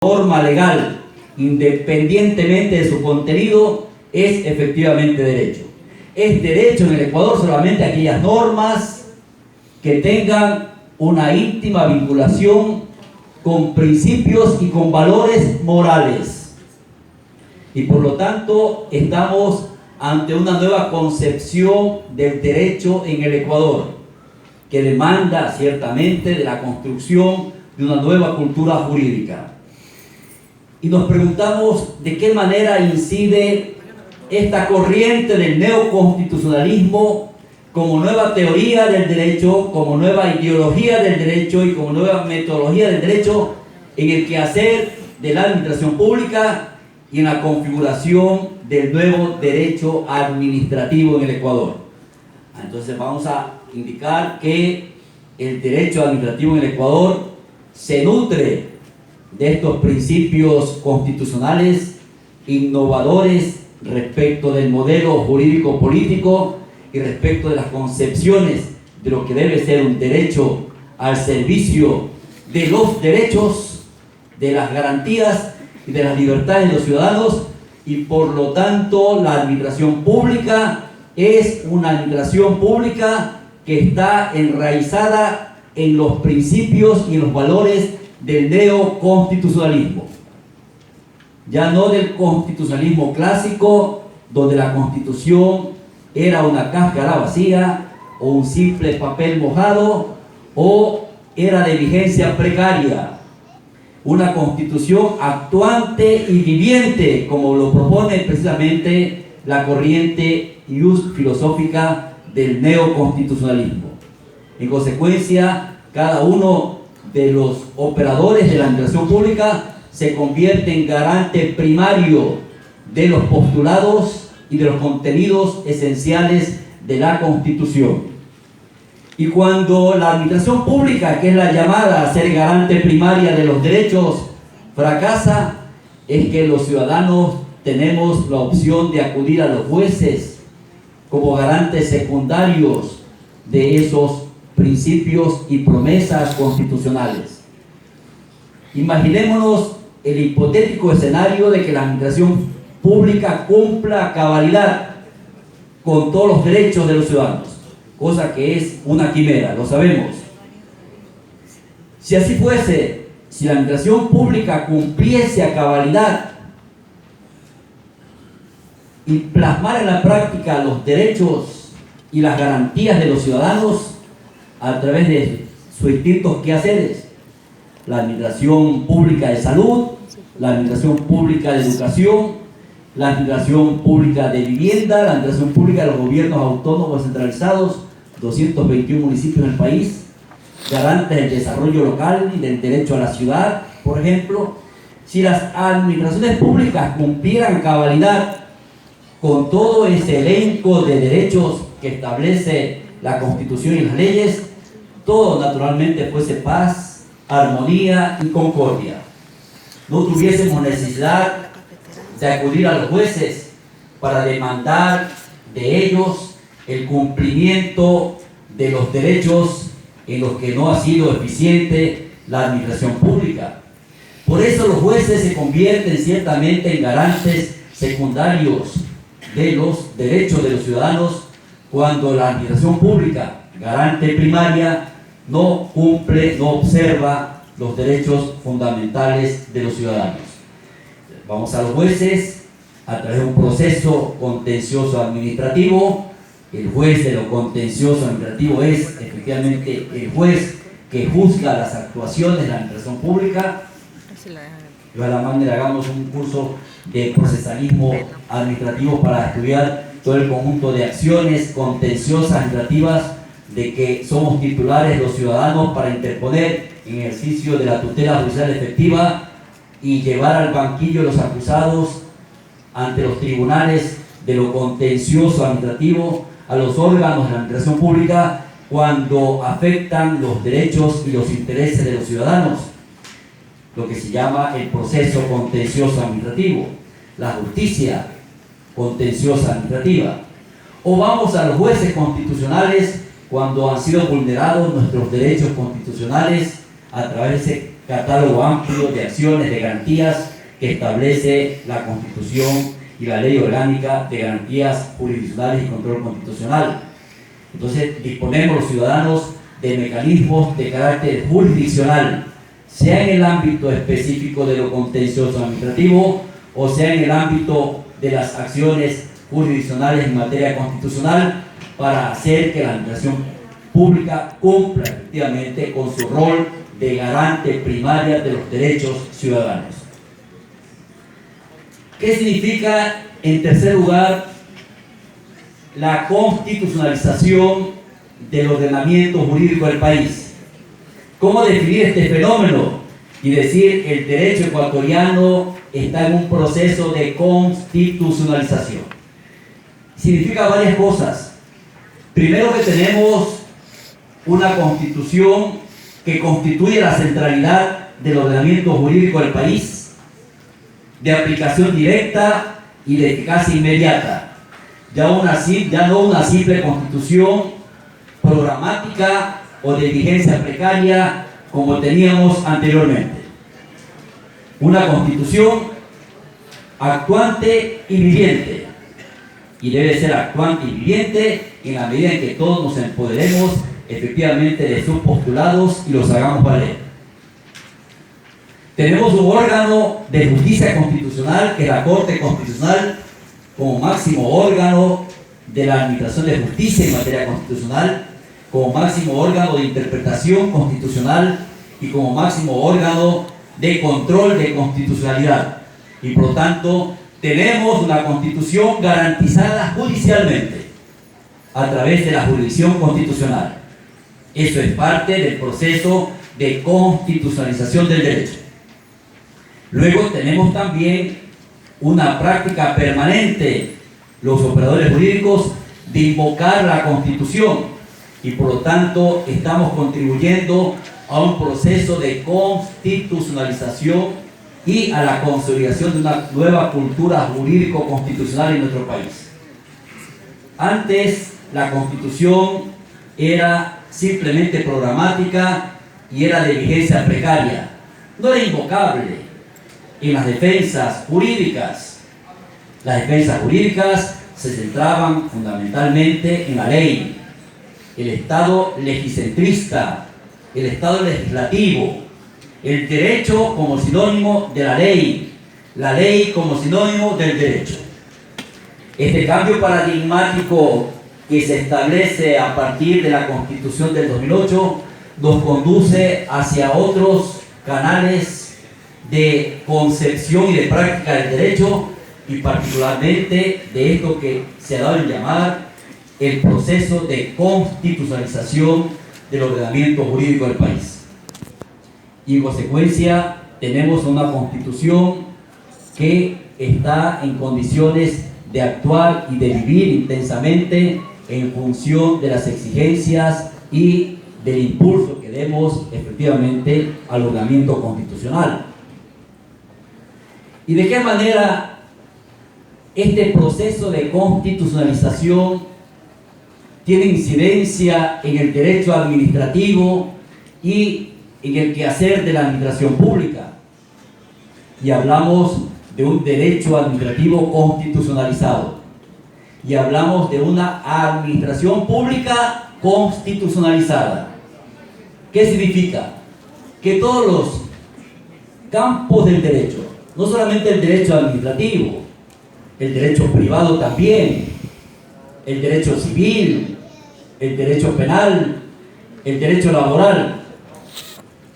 norma legal, independientemente de su contenido, es efectivamente derecho. Es derecho en el Ecuador solamente aquellas normas que tengan una íntima vinculación con principios y con valores morales. Y por lo tanto estamos ante una nueva concepción del derecho en el Ecuador, que demanda ciertamente de la construcción de una nueva cultura jurídica. Y nos preguntamos de qué manera incide esta corriente del neoconstitucionalismo como nueva teoría del derecho, como nueva ideología del derecho y como nueva metodología del derecho en el quehacer de la administración pública y en la configuración del nuevo derecho administrativo en el Ecuador. Entonces vamos a indicar que el derecho administrativo en el Ecuador se nutre de estos principios constitucionales innovadores respecto del modelo jurídico-político y respecto de las concepciones de lo que debe ser un derecho al servicio de los derechos, de las garantías y de las libertades de los ciudadanos, y por lo tanto la administración pública es una administración pública que está enraizada en los principios y en los valores del neoconstitucionalismo, ya no del constitucionalismo clásico, donde la Constitución era una cáscara vacía o un simple papel mojado o era de vigencia precaria. Una Constitución actuante y viviente, como lo propone precisamente la corriente filosófica del neoconstitucionalismo. En consecuencia, cada uno de los operadores de la administración pública se convierte en garante primario de los postulados y de los contenidos esenciales de la Constitución. Y cuando la administración pública, que es la llamada a ser garante primaria de los derechos, fracasa, es que los ciudadanos tenemos la opción de acudir a los jueces como garantes secundarios de esos principios y promesas constitucionales. Imaginémonos el hipotético escenario de que la administración pública cumpla a cabalidad con todos los derechos de los ciudadanos, cosa que es una quimera, lo sabemos. Si así fuese, si la administración pública cumpliese a cabalidad y plasmara en la práctica los derechos y las garantías de los ciudadanos a través de sus distintos quehaceres, la administración pública de salud, la administración pública de educación, la administración pública de vivienda, la administración pública de los gobiernos autónomos centralizados, 221 municipios en el país, garantes del desarrollo local y del derecho a la ciudad, por ejemplo. Si las administraciones públicas cumplieran a cabalidad con todo ese elenco de derechos que establece la Constitución y las leyes, todo naturalmente fuese paz, armonía y concordia. No tuviésemos necesidad de acudir a los jueces para demandar de ellos el cumplimiento de los derechos en los que no ha sido eficiente la administración pública. Por eso los jueces se convierten ciertamente en garantes secundarios de los derechos de los ciudadanos cuando la administración pública, garante primaria, no cumple, no observa los derechos fundamentales de los ciudadanos. Vamos a los jueces a través de un proceso contencioso administrativo. El juez de lo contencioso administrativo es efectivamente el juez que juzga las actuaciones de la administración pública. De la manera hagamos un curso de procesalismo administrativo para estudiar todo el conjunto de acciones contenciosas administrativas de que somos titulares los ciudadanos para interponer en ejercicio de la tutela judicial efectiva y llevar al banquillo los acusados ante los tribunales de lo contencioso administrativo a los órganos de la administración pública cuando afectan los derechos y los intereses de los ciudadanos, lo que se llama el proceso contencioso administrativo, la justicia contenciosa administrativa. O vamos a los jueces constitucionales cuando han sido vulnerados nuestros derechos constitucionales a través de ese catálogo amplio de acciones, de garantías que establece la Constitución y la Ley Orgánica de Garantías Jurisdiccionales y Control Constitucional. Entonces, disponemos los ciudadanos de mecanismos de carácter jurisdiccional, sea en el ámbito específico de lo contencioso administrativo o sea en el ámbito de las acciones jurisdiccionales en materia constitucional, para hacer que la administración pública cumpla efectivamente con su rol de garante primaria de los derechos ciudadanos. ¿Qué significa, en tercer lugar, la constitucionalización del ordenamiento jurídico del país? ¿Cómo definir este fenómeno y decir el derecho ecuatoriano está en un proceso de constitucionalización? Significa varias cosas. Primero, que tenemos una constitución que constituye la centralidad del ordenamiento jurídico del país, de aplicación directa y de eficacia inmediata. Ya no una simple constitución programática o de vigencia precaria como teníamos anteriormente. Una constitución actuante y viviente, y debe ser actuante y viviente en la medida en que todos nos empoderemos efectivamente de sus postulados y los hagamos valer. Tenemos un órgano de justicia constitucional, que es la Corte Constitucional, como máximo órgano de la administración de justicia en materia constitucional, como máximo órgano de interpretación constitucional y como máximo órgano de control de constitucionalidad. Y por lo tanto, tenemos una constitución garantizada judicialmente a través de la jurisdicción constitucional. Eso es parte del proceso de constitucionalización del derecho. Luego tenemos también una práctica permanente, los operadores jurídicos, de invocar la Constitución, y por lo tanto estamos contribuyendo a un proceso de constitucionalización y a la consolidación de una nueva cultura jurídico-constitucional en nuestro país. Antes, la Constitución era simplemente programática y era de vigencia precaria. No era invocable en las defensas jurídicas. Las defensas jurídicas se centraban fundamentalmente en la ley, el Estado legicentrista, el Estado legislativo, el derecho como sinónimo de la ley como sinónimo del derecho. Este cambio paradigmático que se establece a partir de la Constitución del 2008 nos conduce hacia otros canales de concepción y de práctica del derecho, y particularmente de esto que se ha dado en llamar el proceso de constitucionalización del ordenamiento jurídico del país. Y en consecuencia tenemos una Constitución que está en condiciones de actuar y de vivir intensamente en función de las exigencias y del impulso que demos efectivamente al ordenamiento constitucional. ¿Y de qué manera este proceso de constitucionalización tiene incidencia en el derecho administrativo y en el quehacer de la administración pública? Y hablamos de un derecho administrativo constitucionalizado, y hablamos de una administración pública constitucionalizada. ¿Qué significa? Que todos los campos del derecho, no solamente el derecho administrativo, el derecho privado también, el derecho civil, el derecho penal, el derecho laboral,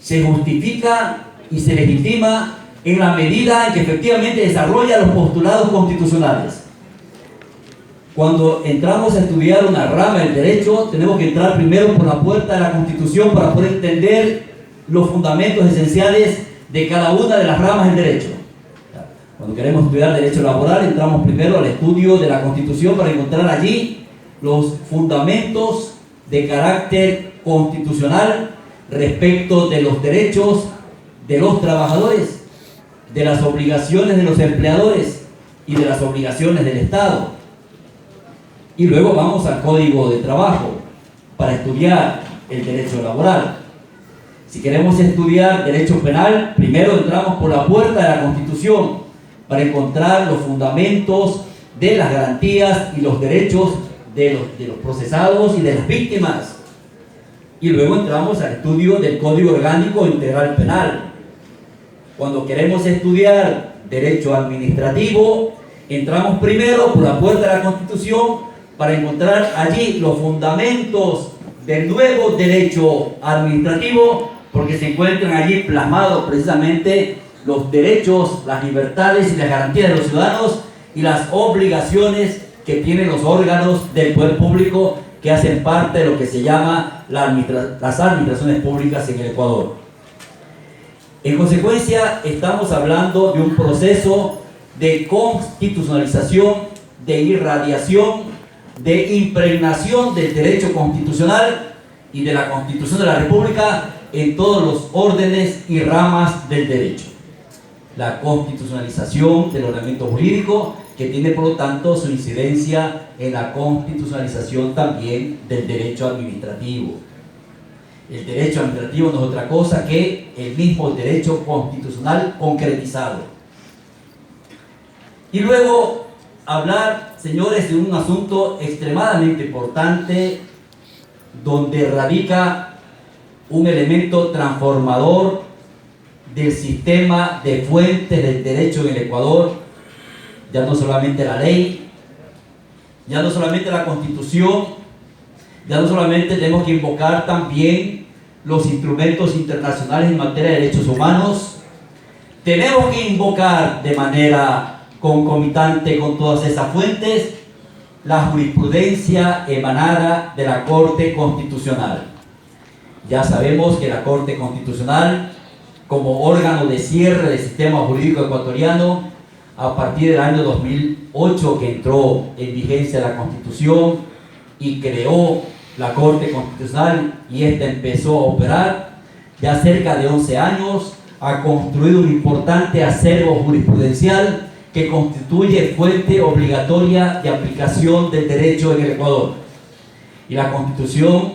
se justifica y se legitima en la medida en que efectivamente desarrolla los postulados constitucionales. Cuando entramos a estudiar una rama del derecho, tenemos que entrar primero por la puerta de la Constitución para poder entender los fundamentos esenciales de cada una de las ramas del derecho. Cuando queremos estudiar derecho laboral, entramos primero al estudio de la Constitución para encontrar allí los fundamentos de carácter constitucional respecto de los derechos de los trabajadores, de las obligaciones de los empleadores y de las obligaciones del Estado. Y luego vamos al Código de Trabajo para estudiar el derecho laboral. Si queremos estudiar derecho penal, primero entramos por la puerta de la Constitución para encontrar los fundamentos de las garantías y los derechos de los procesados y de las víctimas. Y luego entramos al estudio del Código Orgánico Integral Penal. Cuando queremos estudiar derecho administrativo, entramos primero por la puerta de la Constitución para encontrar allí los fundamentos del nuevo derecho administrativo, porque se encuentran allí plasmados precisamente los derechos, las libertades y las garantías de los ciudadanos y las obligaciones que tienen los órganos del poder público que hacen parte de lo que se llama las administraciones públicas en el Ecuador. En consecuencia, estamos hablando de un proceso de constitucionalización, de irradiación, de impregnación del derecho constitucional y de la Constitución de la República en todos los órdenes y ramas del derecho. La constitucionalización del ordenamiento jurídico, que tiene por lo tanto su incidencia en la constitucionalización también del derecho administrativo. El derecho administrativo no es otra cosa que el mismo derecho constitucional concretizado. Y luego hablar, señores, de un asunto extremadamente importante donde radica un elemento transformador del sistema de fuentes del derecho en el Ecuador. Ya no solamente la ley, ya no solamente la Constitución, ya no solamente tenemos que invocar también los instrumentos internacionales en materia de derechos humanos, tenemos que invocar de manera concomitante con todas esas fuentes la jurisprudencia emanada de la Corte Constitucional. Ya sabemos que la Corte Constitucional, como órgano de cierre del sistema jurídico ecuatoriano, a partir del año 2008 que entró en vigencia la Constitución y creó la Corte Constitucional y esta empezó a operar, ya cerca de 11 años, ha construido un importante acervo jurisprudencial que constituye fuente obligatoria de aplicación del derecho en el Ecuador. Y la Constitución,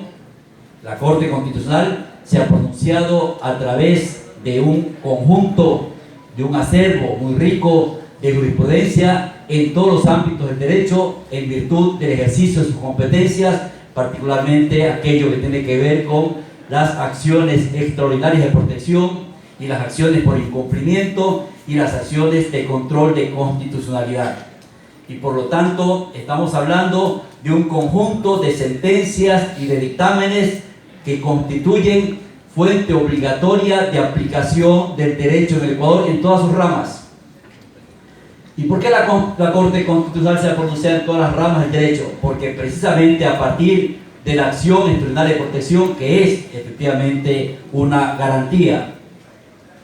la Corte Constitucional, se ha pronunciado a través de un conjunto, de un acervo muy rico de jurisprudencia en todos los ámbitos del derecho, en virtud del ejercicio de sus competencias, particularmente aquello que tiene que ver con las acciones extraordinarias de protección y las acciones por incumplimiento y las acciones de control de constitucionalidad. Y por lo tanto, estamos hablando de un conjunto de sentencias y de dictámenes que constituyen fuente obligatoria de aplicación del derecho en el Ecuador en todas sus ramas. ¿Y por qué la Corte Constitucional se ha pronunciado en todas las ramas del derecho? Porque precisamente a partir de la acción extraordinaria de protección, que es efectivamente una garantía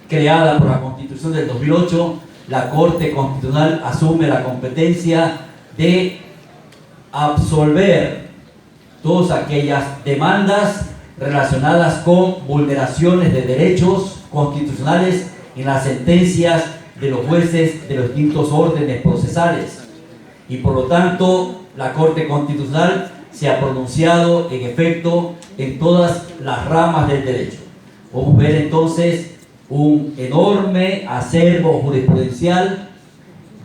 creada por la Constitución del 2008, la Corte Constitucional asume la competencia de absolver todas aquellas demandas relacionadas con vulneraciones de derechos constitucionales en las sentencias de los jueces de los distintos órdenes procesales. Y por lo tanto, la Corte Constitucional se ha pronunciado en efecto en todas las ramas del derecho. Podemos ver entonces un enorme acervo jurisprudencial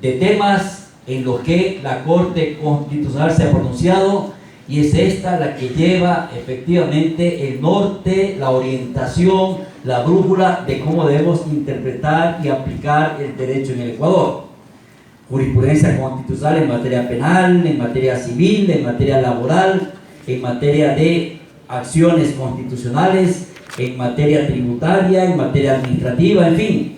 de temas en los que la Corte Constitucional se ha pronunciado, y es esta la que lleva efectivamente el norte, la orientación, la brújula de cómo debemos interpretar y aplicar el derecho en el Ecuador. Jurisprudencia constitucional en materia penal, en materia civil, en materia laboral, en materia de acciones constitucionales, en materia tributaria, en materia administrativa, en fin.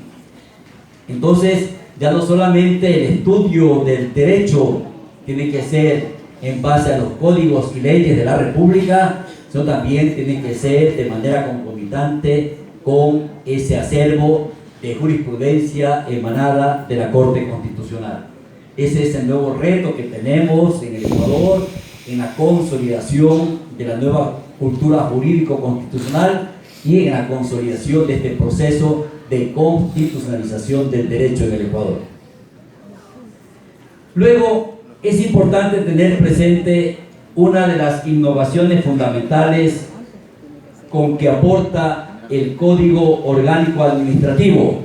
Entonces, ya no solamente el estudio del derecho tiene que ser en base a los códigos y leyes de la República, sino también tiene que ser de manera concomitante con ese acervo de jurisprudencia emanada de la Corte Constitucional. Ese es el nuevo reto que tenemos en el Ecuador, en la consolidación de la nueva cultura jurídico-constitucional y en la consolidación de este proceso de constitucionalización del derecho en el Ecuador. Luego, es importante tener presente una de las innovaciones fundamentales con que aporta el Código Orgánico Administrativo,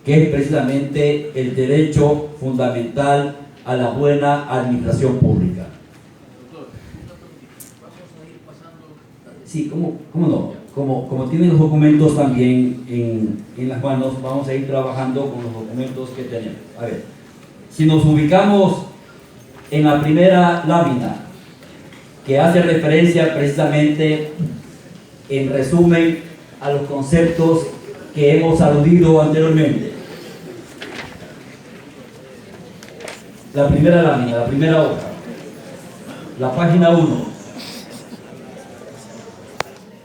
que es precisamente el derecho fundamental a la buena administración pública. Sí, ¿cómo no? Como tienen los documentos también en las manos, vamos a ir trabajando con los documentos que tenemos. A ver, si nos ubicamos en la primera lámina, que hace referencia precisamente, en resumen, a los conceptos que hemos aludido anteriormente. La primera lámina, la primera hoja, la página 1.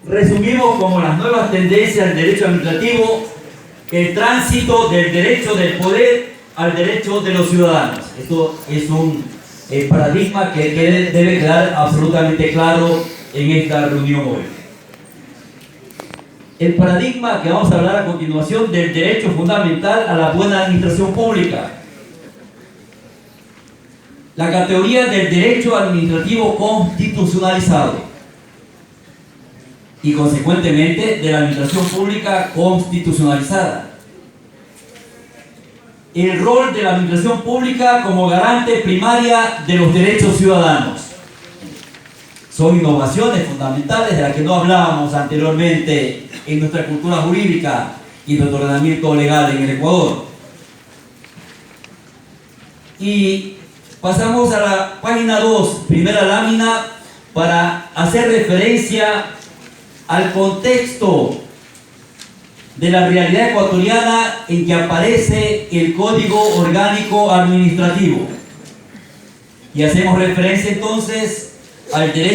Resumimos como las nuevas tendencias del derecho administrativo, el tránsito del derecho del poder al derecho de los ciudadanos. Esto es un paradigma que debe quedar absolutamente claro en esta reunión hoy. El paradigma que vamos a hablar a continuación del derecho fundamental a la buena administración pública. La categoría del derecho administrativo constitucionalizado y consecuentemente de la administración pública constitucionalizada. El rol de la administración pública como garante primaria de los derechos ciudadanos. Son innovaciones fundamentales de las que no hablábamos anteriormente en nuestra cultura jurídica y en nuestro ordenamiento legal en el Ecuador. Y pasamos a la página 2, primera lámina, para hacer referencia al contexto de la realidad ecuatoriana en que aparece el Código Orgánico Administrativo. Y hacemos referencia entonces al derecho